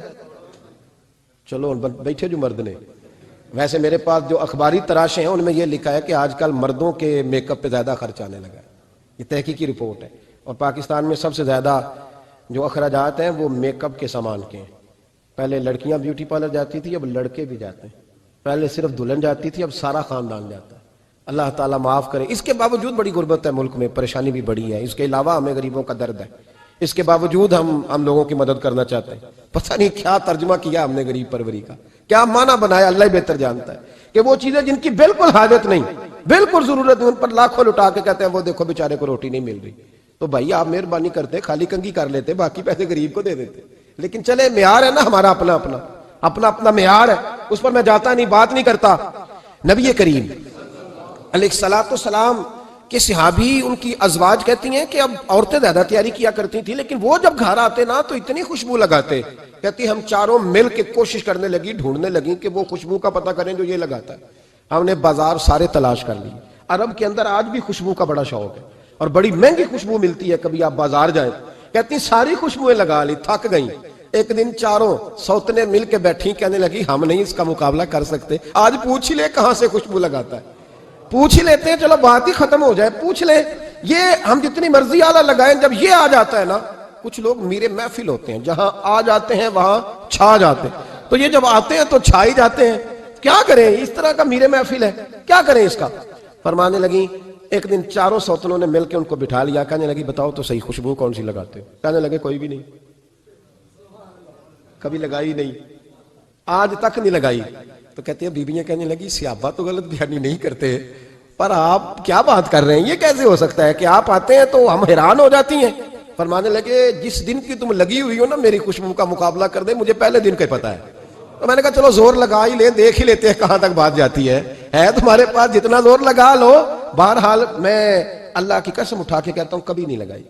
Speaker 1: چلو بیٹھے جو مرد نے، ویسے میرے پاس جو اخباری تراشیں ہیں ان میں یہ لکھا ہے کہ آج کل مردوں کے میک اپ پہ زیادہ خرچ آنے لگا ہے، یہ تحقیقی رپورٹ ہے۔ اور پاکستان میں سب سے زیادہ جو اخراجات ہیں وہ میک اپ کے سامان کے ہیں۔ پہلے لڑکیاں بیوٹی پارلر جاتی تھی، اب لڑکے بھی جاتے ہیں۔ پہلے صرف دلہن جاتی تھی، اب سارا خاندان جاتا ہے۔ اللہ تعالیٰ معاف کرے۔ اس کے باوجود بڑی غربت ہے ملک میں، پریشانی بھی بڑی ہے، اس کے علاوہ ہمیں غریبوں کا درد ہے، اس کے باوجود ہم لوگوں کی مدد کرنا چاہتے ہیں۔ پتہ نہیں کیا ترجمہ کیا ہم نے غریب پروری کا، کیا معنی بنایا، اللہ ہی بہتر جانتا ہے کہ وہ چیزیں جن کی بالکل حاجت نہیں، بالکل ضرورت نہیں، ان پر لاکھوں لٹا کے کہتے ہیں وہ دیکھو بیچارے کو روٹی نہیں مل رہی۔ تو بھائی آپ مہربانی کرتے خالی کنگھی کر لیتے، باقی پیسے غریب کو دے دیتے۔ لیکن چلے معیار ہے نا ہمارا، اپنا معیار ہے، اس پر میں جاتا نہیں، بات نہیں کرتا۔ نبی کریم علیہ الصلوۃ والسلام کہ صحابی ان کی ازواج کہتی ہیں کہ اب عورتیں زیادہ تیاری کیا کرتی تھیں، لیکن وہ جب گھر آتے نا تو اتنی خوشبو لگاتے، کہتی ہم چاروں مل کے کوشش کرنے لگی، ڈھونڈنے لگی کہ وہ خوشبو کا پتہ کریں جو یہ لگاتا ہے۔ ہم نے بازار سارے تلاش کر لی، عرب کے اندر آج بھی خوشبو کا بڑا شوق ہے اور بڑی مہنگی خوشبو ملتی ہے، کبھی آپ بازار جائیں، کہتی ساری خوشبوئیں لگا لی، تھک گئیں۔ ایک دن چاروں سوتنے مل کے بیٹھی، کہنے لگی ہم نہیں اس کا مقابلہ کر سکتے، آج پوچھ لے کہاں سے خوشبو لگاتا ہے، پوچھ ہی لیتے ہیں، چلو بات ہی ختم ہو جائے، پوچھ لیں۔ یہ ہم جتنی مرضی اعلیٰ لگائیں، جب یہ آ جاتا ہے نا، کچھ لوگ میرے محفل ہوتے ہیں، جہاں آ جاتے ہیں وہاں چھا جاتے ہیں، تو یہ جب آتے ہیں تو چھا ہی جاتے ہیں۔ کیا کریں، اس طرح کا میرے محفل ہے، کیا کریں اس کا؟ فرمانے لگی ایک دن چاروں سوتنوں نے مل کے ان کو بٹھا لیا، کہنے لگی بتاؤ تو صحیح خوشبو کون سی لگاتے ہو؟ کہنے لگے کوئی بھی نہیں، کبھی لگائی نہیں، آج تک نہیں لگائی۔ تو کہتے ہیں بیویاں کہنے لگی صحابہ تو غلط بیانی نہیں کرتے، پر آپ کیا بات کر رہے ہیں، یہ کیسے ہو سکتا ہے کہ آپ آتے ہیں تو ہم حیران ہو جاتی ہیں۔ فرمانے لگے جس دن کی تم لگی ہوئی ہو نا میری خوشبو کا مقابلہ کر دے، مجھے پہلے دن کا پتا ہے۔ تو میں نے کہا چلو زور لگا ہی لیں، دیکھ ہی لیتے ہیں کہاں تک بات جاتی ہے تمہارے پاس جتنا زور لگا لو۔ بہرحال میں اللہ کی قسم اٹھا کے کہتا ہوں کبھی نہیں لگائی۔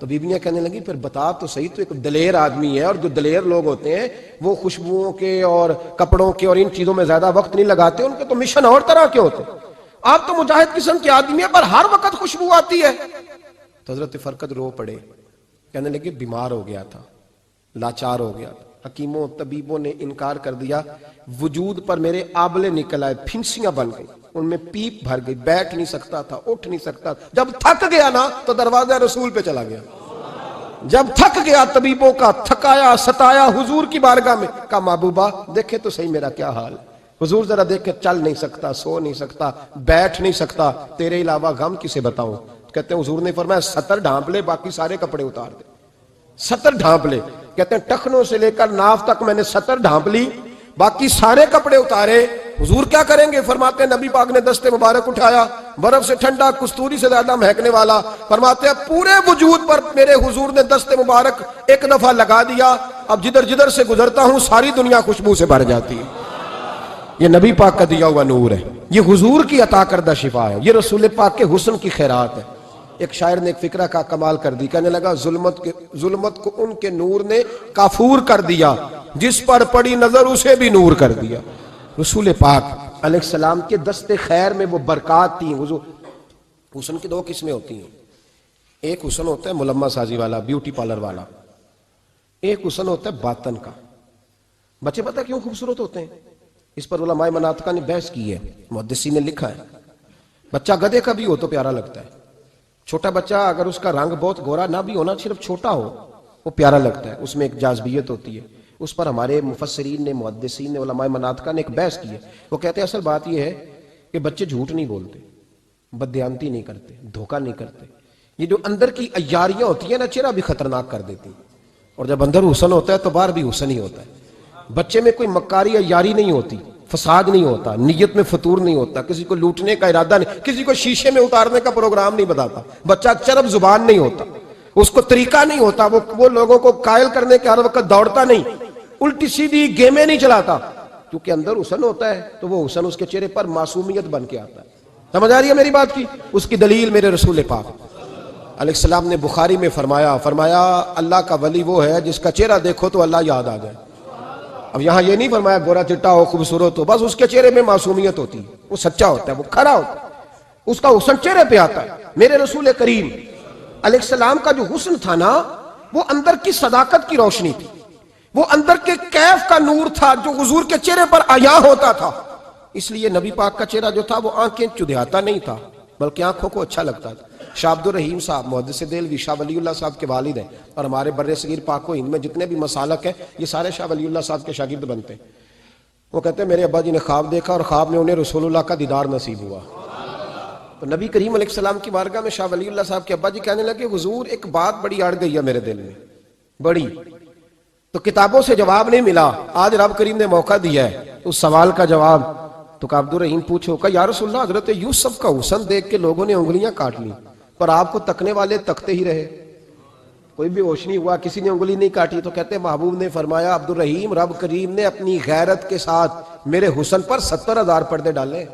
Speaker 1: تو بیویاں کہنے لگی پھر بتا تو صحیح، تو ایک دلیر آدمی ہے، اور جو دلیر لوگ ہوتے ہیں وہ خوشبوؤں کے اور کپڑوں کے اور ان چیزوں میں زیادہ وقت نہیں لگاتے، ان کے تو مشن اور طرح کے ہوتے ہیں۔ آپ تو مجاہد قسم کے آدمی ہیں، پر ہر وقت خوشبو آتی ہے۔ تو حضرت فرقد رو پڑے، کہنے لگے بیمار ہو گیا تھا، لاچار ہو گیا تھا، حکیموں طبیبوں نے انکار کر دیا، وجود پر میرے آبلے نکل آئے، پھنسیاں بن گئی، ان میں پیپ بھر گئی، بیٹھ نہیں سکتا تھا، اٹھ نہیں سکتا۔ جب تھک گیا نا تو دروازہ رسول پہ چلا گیا، جب تھک گیا طبیبوں کا تھکایا ستایا حضور کی بارگاہ میں، کہا محبوبہ دیکھے تو صحیح میرا کیا حال ہے۔ حضور ذرا دیکھ کے، چل نہیں سکتا، سو نہیں سکتا، بیٹھ نہیں سکتا، تیرے علاوہ غم کسے بتاؤں؟ کہتے ہیں حضور نے فرمایا 70 ڈھانپ لے، باقی سارے کپڑے اتار دے۔ 70 ڈھانپ لے، کہتے ہیں ٹخنوں سے لے کر ناف تک میں نے 70 ڈھانپ لی، باقی سارے کپڑے اتارے۔ حضور کیا کریں گے؟ فرماتے ہیں نبی پاک نے دست مبارک اٹھایا، برف سے ٹھنڈا، کستوری سے زیادہ مہکنے والا، فرماتے ہیں پورے وجود پر میرے حضور نے دست مبارک ایک دفعہ لگا دیا، اب جدھر جدھر سے گزرتا ہوں ساری دنیا خوشبو سے بھر جاتی ہے۔ یہ نبی پاک کا دیا ہوا نور ہے، یہ حضور کی عطا کردہ شفا ہے، یہ رسول پاک کے حسن کی خیرات ہے۔ ایک شاعر نے ایک فکرہ کا کمال کر دی، کہنے لگا ظلمت کو ان کے نور نے کافور کر دیا، جس پر پڑی نظر اسے بھی نور کر دیا۔ رسول پاک علیہ السلام کے دست خیر میں وہ برکات تھی۔ حسن کی دو قسمیں ہوتی ہیں، ایک حسن ہوتا ہے ملمہ سازی والا، بیوٹی پارلر والا، ایک حسن ہوتا ہے باطن کا۔ بچے پتہ کیوں خوبصورت ہوتے ہیں؟ اس پر علماء مناطقہ نے بحث کی ہے، محدثین نے لکھا ہے۔ بچہ گدھے کا بھی ہو تو پیارا لگتا ہے، چھوٹا بچہ اگر اس کا رنگ بہت گورا نہ بھی ہونا، صرف چھوٹا ہو، وہ پیارا لگتا ہے، اس میں ایک جاذبیت ہوتی ہے۔ اس پر ہمارے مفسرین نے، محدثین نے، علماء مناطقہ نے ایک بحث کی ہے۔ وہ کہتے ہیں اصل بات یہ ہے کہ بچے جھوٹ نہیں بولتے، بددیانتی نہیں کرتے، دھوکہ نہیں کرتے۔ یہ جو اندر کی عیاریاں ہوتی ہیں نا، چہرہ بھی خطرناک کر دیتی ہیں، اور جب اندر حسن ہوتا ہے تو باہر بھی حسن ہی ہوتا ہے۔ بچے میں کوئی مکاری عیاری نہیں ہوتی، فساد نہیں ہوتا، نیت میں فطور نہیں ہوتا، کسی کو لوٹنے کا ارادہ نہیں، کسی کو شیشے میں اتارنے کا پروگرام نہیں بتاتا۔ بچہ چرب زبان نہیں ہوتا، اس کو طریقہ نہیں ہوتا، وہ لوگوں کو قائل کرنے کے ہر وقت دوڑتا نہیں، الٹی سیدھی گیمیں نہیں چلاتا، کیونکہ اندر حسن ہوتا ہے تو وہ حسن اس کے چہرے پر معصومیت بن کے آتا ہے۔ سمجھ آ رہی ہے میری بات کی؟ اس کی دلیل میرے رسول پاک علیہ السلام نے بخاری میں فرمایا اللہ کا ولی وہ ہے جس کا چہرہ دیکھو تو اللہ یاد آ جائے۔ اب یہاں یہ نہیں فرمایا گورا چٹا ہو، خوبصورت ہو، بس اس کے چہرے میں معصومیت ہوتی ہے، وہ سچا ہوتا ہے، وہ کھرا ہوتا ہے، اس کا حسن چہرے پہ آتا ہے۔ میرے رسول کریم علیہ السلام کا جو حسن تھا نا، وہ اندر کی صداقت کی روشنی تھی، وہ اندر کے کیف کا نور تھا جو حضور کے چہرے پر عیاں ہوتا تھا۔ اس لیے نبی پاک کا چہرہ جو تھا وہ آنکھیں چدھیاتا نہیں تھا، بلکہ آنکھوں کو اچھا لگتا تھا۔ شاہ عبد الرحیم صاحب محدث دہلوی شاہ ولی اللہ صاحب کے والد ہیں، اور ہمارے بر صغیر پاک و ہند میں جتنے بھی مسالک ہیں یہ سارے شاہ ولی اللہ صاحب کے شاگرد بنتے ہیں۔ وہ کہتے ہیں میرے ابا جی نے خواب دیکھا اور خواب میں انہیں رسول اللہ کا دیدار نصیب ہوا۔ تو نبی کریم علیہ السلام کی بارگاہ میں شاہ ولی اللہ صاحب کے ابا جی کہنے لگے حضور ایک بات بڑی اڑ گئی ہے میرے دل میں، بڑی، تو کتابوں سے جواب نہیں ملا، آج رب کریم نے موقع دیا ہے اس سوال کا جواب۔ تو کہ عبد الرحیم پوچھو کہ یا رسول اللہ حضرت یوسف کا حسن دیکھ کے لوگوں نے انگلیاں کاٹ لی، پر آپ کو تکنے والے تکتے ہی رہے، کوئی بھی ہوش نہیں ہوا، کسی نے انگلی نہیں کاٹی۔ تو کہتے ہیں محبوب نے فرمایا عبد الرحیم رب کریم نے اپنی غیرت کے ساتھ میرے حسن پر 70,000 پردے ڈالے،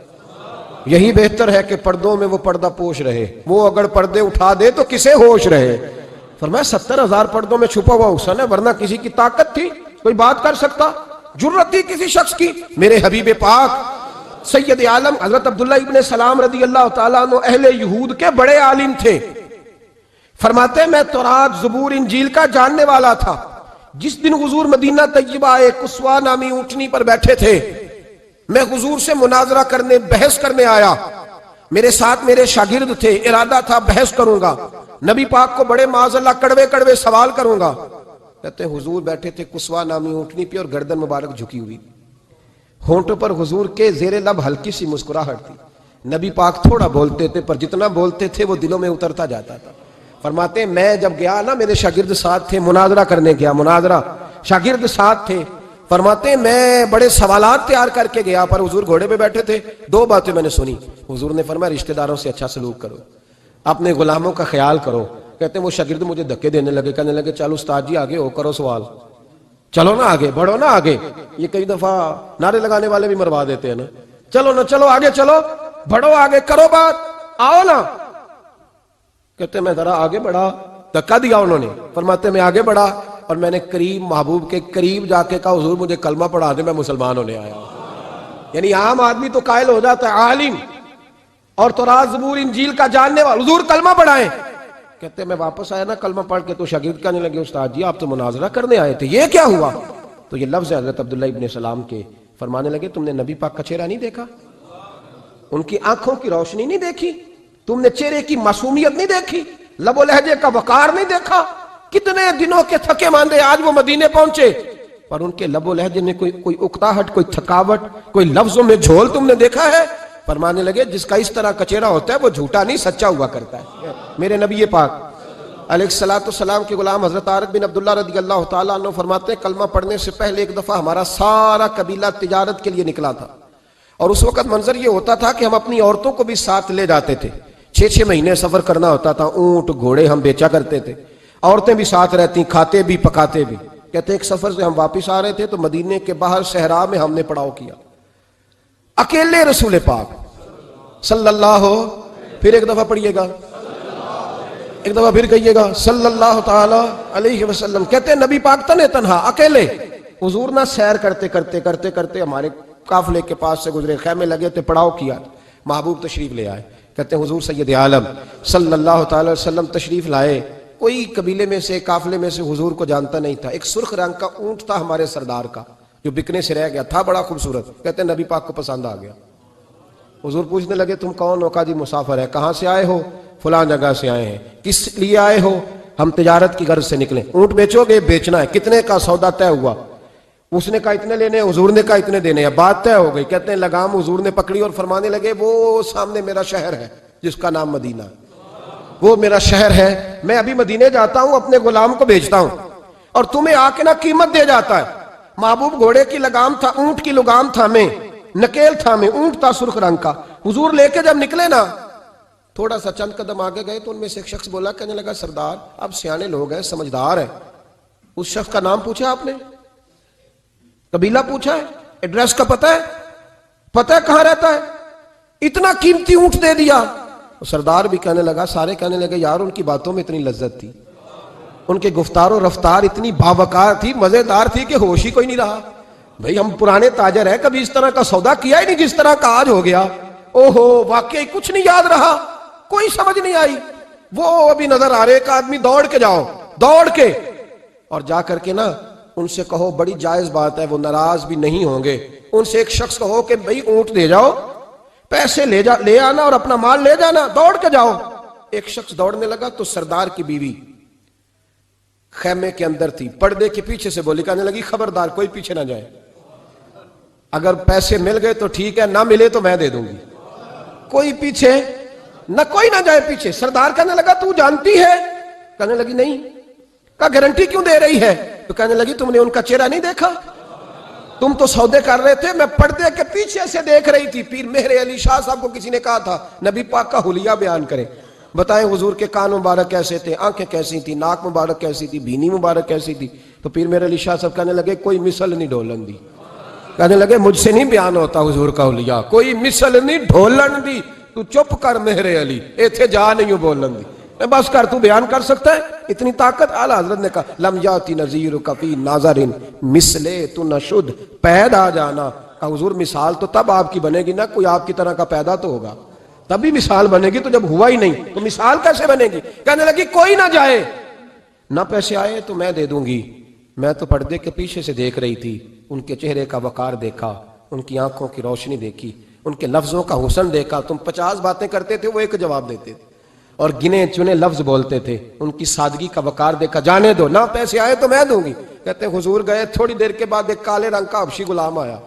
Speaker 1: یہی بہتر ہے کہ پردوں میں وہ پردہ پوش رہے، وہ اگر پردے اٹھا دے تو کسے ہوش رہے۔ فرمایا 70,000 پردوں میں چھپا ہوا حسن ہے، ورنہ کسی کی طاقت تھی کوئی بات کر سکتا، جرت تھی کسی شخص کی؟ میرے حبیب پاک سید عالم حضرت عبداللہ ابن سلام رضی اللہ تعالیٰ عنہ اہل یہود کے بڑے عالم تھے۔ فرماتے ہیں میں تورات زبور انجیل کا جاننے والا تھا۔ جس دن حضور مدینہ طیبہ آئے، قصوہ نامی اونٹنی پر بیٹھے تھے، میں حضور سے مناظرہ کرنے، بحث کرنے آیا، میرے ساتھ میرے شاگرد تھے، ارادہ تھا بحث کروں گا، نبی پاک کو بڑے معاذ اللہ کڑوے کڑوے سوال کروں گا۔ کہتے ہیں حضور بیٹھے تھے قصوہ نامی اونٹنی پہ اور گردن مبارک جھکی ہوئی، ہونٹوں پر حضور کے زیر لب ہلکی سی مسکراہٹ تھی۔ نبی پاک تھوڑا بولتے تھے پر جتنا بولتے تھے وہ دلوں میں اترتا جاتا تھا۔ فرماتے ہیں میں جب گیا نا، میرے شاگرد ساتھ تھے، مناظرہ کرنے گیا، مناظرہ شاگرد ساتھ تھے، فرماتے ہیں میں بڑے سوالات تیار کر کے گیا، پر حضور گھوڑے پہ بیٹھے تھے، دو باتیں میں نے سنی۔ حضور نے فرمایا رشتہ داروں سے اچھا سلوک کرو، اپنے غلاموں کا خیال کرو۔ کہتے ہیں وہ شاگرد مجھے دھکے دینے لگے، کہنے لگے چل استاد جی آگے ہو، کرو سوال، چلو نا آگے بڑھو نا آگے۔ یہ کئی دفعہ نعرے لگانے والے بھی مروا دیتے ہیں نا، چلو نا چلو آگے، چلو بڑھو آگے، کرو بات، آؤ نا۔ کہتے ہیں میں ذرا آگے بڑھا، دھکا دیا انہوں نے۔ فرماتے ہیں میں آگے بڑھا اور میں نے قریب محبوب کے قریب جا کے کہا حضور مجھے کلمہ پڑھا دے، میں مسلمان ہونے آیا ہوں۔ یعنی عام آدمی تو قائل ہو جاتا ہے عالم اور تورات زبور انجیل کا جاننے والا، حضور کلمہ پڑھائیں۔ کہتے ہیں میں واپس آیا نا کلمہ پڑھ کے، تو شاگرد کہنے لگے استاد جی آپ تو مناظرہ کرنے آئے تھے، یہ کیا ہوا؟ تو یہ لفظ ہے حضرت عبداللہ ابن سلام کے، فرمانے لگے تم نے نبی پاک کا چہرہ نہیں دیکھا، ان کی آنکھوں کی روشنی نہیں دیکھی، تم نے چہرے کی معصومیت نہیں دیکھی، لب و لہجے کا وقار نہیں دیکھا؟ کتنے دنوں کے تھکے ماندے آج وہ مدینے پہنچے، پر ان کے لب و لہجے میں کوئی اکتاہٹ، کوئی تھکاوٹ، کوئی لفظوں میں جھول تم نے دیکھا ہے؟ فرمانے لگے جس کا اس طرح کا چہرہ ہوتا ہے وہ جھوٹا نہیں سچا ہوا کرتا ہے۔ میرے نبی پاک علیہ السلام کے غلام حضرت عارف بن عبداللہ رضی اللہ تعالیٰ عنہ فرماتے ہیں کلمہ پڑھنے سے پہلے ایک دفعہ ہمارا سارا قبیلہ تجارت کے لیے نکلا تھا، اور اس وقت منظر یہ ہوتا تھا کہ ہم اپنی عورتوں کو بھی ساتھ لے جاتے تھے، 6 مہینے سفر کرنا ہوتا تھا، اونٹ گھوڑے ہم بیچا کرتے تھے، عورتیں بھی ساتھ رہتی، کھاتے بھی پکاتے بھی۔ کہتے ایک سفر سے ہم واپس آ رہے تھے تو مدینے کے باہر صحرا میں ہم نے پڑاؤ کیا، اکیلے رسول پاک صلی اللہ، پھر ایک دفعہ پڑھیے گا ایک دفعہ پھر کہیے گا صلی اللہ تعالی علیہ وسلم. کہتے ہیں نبی پاک تنے تنہا اکیلے حضور نہ سیر کرتے کرتے کرتے کرتے ہمارے قافلے کے پاس سے گزرے, خیمے لگے تھے, پڑاؤ کیا, محبوب تشریف لے آئے. کہتے ہیں حضور سید عالم صلی اللہ تعالی وسلم تشریف لائے. کوئی قبیلے میں سے, قافلے میں سے حضور کو جانتا نہیں تھا. ایک سرخ رنگ کا اونٹ تھا ہمارے سردار کا جو بکنے سے رہ گیا تھا, بڑا خوبصورت. کہتے ہیں نبی پاک کو پسند آ گیا. حضور پوچھنے لگے تم کون ہو؟ کہا جی مسافر ہے. کہاں سے آئے ہو؟ فلاں جگہ سے آئے ہیں. کس لیے آئے ہو؟ ہم تجارت کی غرض سے نکلے. اونٹ بیچو گے؟ بیچنا ہے. کتنے کا؟ سودا طے ہوا. اس نے کہا اتنے لینے, حضور نے کہا اتنے دینے ہیں. بات طے ہو گئی. کہتے ہیں لگام حضور نے پکڑی اور فرمانے لگے وہ سامنے میرا شہر ہے جس کا نام مدینہ, وہ میرا شہر ہے. میں ابھی مدینے جاتا ہوں, اپنے غلام کو بھیجتا ہوں اور تمہیں آ کے نا قیمت دے جاتا ہے. محبوب گھوڑے کی لگام تھا, اونٹ کی لگام تھا میں, نکیل تھا میں, اونٹ تھا سرخ رنگ کا. حضور لے کے جب نکلے نا, تھوڑا سا چند قدم آگے گئے تو ان میں سے ایک شخص بولا, کہنے لگا سردار اب سیانے لوگ ہیں, سمجھدار ہیں. اس شخص کا نام پوچھا آپ نے, قبیلہ پوچھا ہے, ایڈریس کا پتہ ہے, پتہ ہے کہاں رہتا ہے, اتنا قیمتی اونٹ دے دیا. سردار بھی کہنے لگا, سارے کہنے لگے یار ان کی باتوں میں اتنی لذت تھی, ان کے گفتار و رفتار اتنی باوقار تھی, مزیدار تھی کہ ہوش ہی کوئی نہیں رہا. بھئی ہم پرانے تاجر ہیں, کبھی اس طرح کا سودا کیا ہی نہیں جس طرح کا آج ہو گیا. اوہو واقعی کچھ نہیں یاد رہا, کوئی سمجھ نہیں آئی. وہ ابھی نظر آ رہے, ایک آدمی دوڑ کے جاؤ, دوڑ کے اور جا کر کے نا ان سے کہو, بڑی جائز بات ہے, وہ ناراض بھی نہیں ہوں گے. ان سے ایک شخص کہو کہ بھئی اونٹ دے جاؤ, پیسے لے آنا اور اپنا مال لے جانا, دوڑ کے جاؤ. ایک شخص دوڑنے لگا تو سردار کی بیوی خیمے کے اندر تھی, پردے کے پیچھے سے بولی, کہنے لگی خبردار کوئی پیچھے نہ جائے, اگر پیسے مل گئے تو ٹھیک ہے, نہ ملے تو میں دے دوں گی, کوئی پیچھے نہ, کوئی نہ جائے پیچھے. سردار کہنے لگا تو جانتی ہے؟ کہنے لگی نہیں. کہا گارنٹی کیوں دے رہی ہے؟ تو کہنے لگی تم نے ان کا چہرہ نہیں دیکھا, تم تو سودے کر رہے تھے, میں پردے کے پیچھے سے دیکھ رہی تھی. پیر مہر علی شاہ صاحب کو کسی نے کہا تھا نبی پاک کا حلیہ بیان کرے, بتائیں حضور کے کان مبارک کیسے تھے, آنکھیں کیسی تھی, ناک مبارک کیسی تھی, بینی مبارک کیسی تھی. تو پیر مہر علی شاہ صاحب کہنے لگے کوئی مثل نہیں ڈھولن دی. کہنے لگے مجھ سے نہیں بیان ہوتا حضور کا حلیہ, کوئی مثل نہیں ڈھولن دی. تو چپ کر مہر علی, ایتھے جا نہیں بولن دی, بس کر, تو بیان کر سکتا ہے اتنی طاقت. اعلیٰ حضرت نے کہا لم یاتی نذیر کفی ناظرین مثلے تو نشد, پیدا جانا. حضور مثال تو تب آپ کی بنے گی نا, کوئی آپ کی طرح کا پیدا تو ہوگا, تبھی مثال بنے گی. تو جب ہوا ہی نہیں تو مثال کیسے بنے گی؟ کہنے لگی کوئی نہ جائے, نہ پیسے آئے تو میں دے دوں گی. میں تو پردے کے پیچھے سے دیکھ رہی تھی, ان کے چہرے کا وقار دیکھا, ان کی آنکھوں کی روشنی دیکھی, ان کے لفظوں کا حسن دیکھا. تم 50 باتیں کرتے تھے, وہ ایک جواب دیتے تھے اور گنے چنے لفظ بولتے تھے. ان کی سادگی کا وقار دیکھا. جانے دو, نہ پیسے آئے تو میں دوں گی. کہتے ہیں حضور گئے, تھوڑی دیر کے بعد ایک کالے رنگ کا حبشی غلام آیا,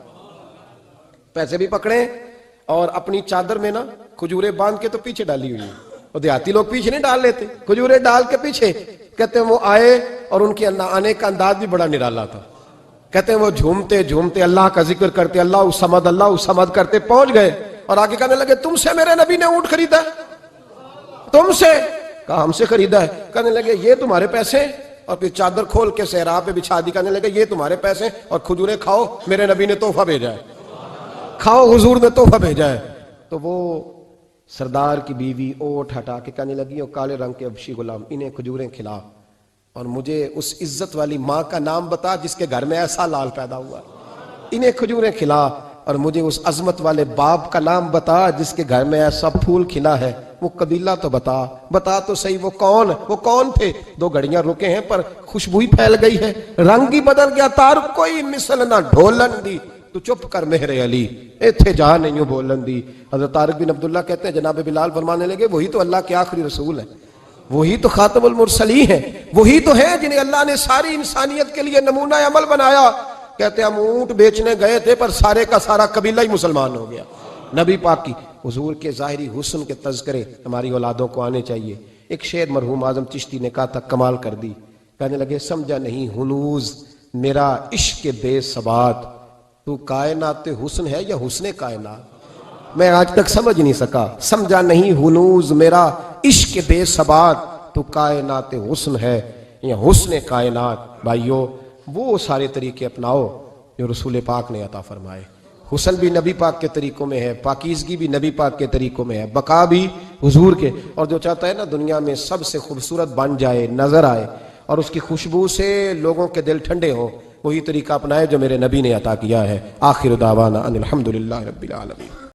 Speaker 1: پیسے بھی پکڑے اور اپنی چادر میں نا کھجورے باندھ کے تو پیچھے ڈالی ہوئی. اور دیہاتی لوگ پیچھے نہیں ڈال لیتے, کھجورے ڈال کے پیچھے. کہتے ہیں وہ آئے اور ان کے آنے کا انداز بھی بڑا نرالا تھا. کہتے ہیں وہ جھومتے جھومتے اللہ کا ذکر کرتے, اللہ الصمد کرتے پہنچ گئے اور آگے کہنے لگے تم سے میرے نبی نے اونٹ خریدا ہے؟ تم سے؟ کہا ہم سے خریدا ہے. کہنے لگے یہ تمہارے پیسے, اور پھر چادر کھول کے صحرا پہ بچھا دی. کہنے لگے یہ تمہارے پیسے اور کھجورے کھاؤ, میرے نبی نے تحفہ بھیجا ہے, کھاؤ حضور نے تحفہ بھیجا ہے. تو وہ سردار کی بیوی اوٹ ہٹا کے کہنے لگی وہ کالے رنگ کے حبشی غلام, انہیں کھجوریں کھلا اور مجھے اس عزت والی ماں کا نام بتا جس کے گھر میں ایسا لال پیدا ہوا. انہیں کھجوریں کھلا اور مجھے اس عظمت والے باپ کا نام بتا جس کے گھر میں ایسا پھول کھلا ہے. وہ قبیلہ تو بتا تو صحیح, وہ کون تھے؟ 2 گھڑیاں رکے ہیں پر خوشبو ہی پھیل گئی ہے, رنگ ہی بدل گیا. تار کوئی مثل نہ ڈھولن دی, تو چپ کر مہر علی, ایتھے جہاں نہیں ہوں بولن دی. حضرت طارق بن عبداللہ کہتے ہیں جناب بلال فرمانے لگے وہی تو اللہ کے آخری رسول ہیں, وہی تو خاتم المرسلین ہیں, وہی تو ہیں جنہیں اللہ نے ساری انسانیت کے لیے نمونہ عمل بنایا. کہتے ہیں ہم اونٹ بیچنے گئے تھے پر سارے کا سارا قبیلہ ہی مسلمان ہو گیا. نبی پاک کی حضور کے ظاہری حسن کے تذکرے ہماری اولادوں کو آنے چاہیے. ایک شعر مرحوم اعظم چشتی نے کہا تھا, کمال کر دی. کہنے لگے سمجھا نہیں ہنوز میرا عشق بے ثبات, تو کائنات حسن ہے یا حسن کائنات؟ میں آج تک سمجھ نہیں سکا. سمجھا نہیں ہنوز میرا عشق بے ثبات, تو کائنات حسن ہے یا حسن کائنات. بھائیو وہ سارے طریقے اپناؤ جو رسول پاک نے عطا فرمائے. حسن بھی نبی پاک کے طریقوں میں ہے، پاکیزگی بھی نبی پاک کے طریقوں میں ہے، بقا بھی حضور کے. اور جو چاہتا ہے نا دنیا میں سب سے خوبصورت بن جائے، نظر آئے اور اس کی خوشبو سے لوگوں کے دل ٹھنڈے ہوں، وہی طریقہ اپنائے جو میرے نبی نے عطا کیا ہے. آخر دعوانا ان الحمدللہ رب العالمین.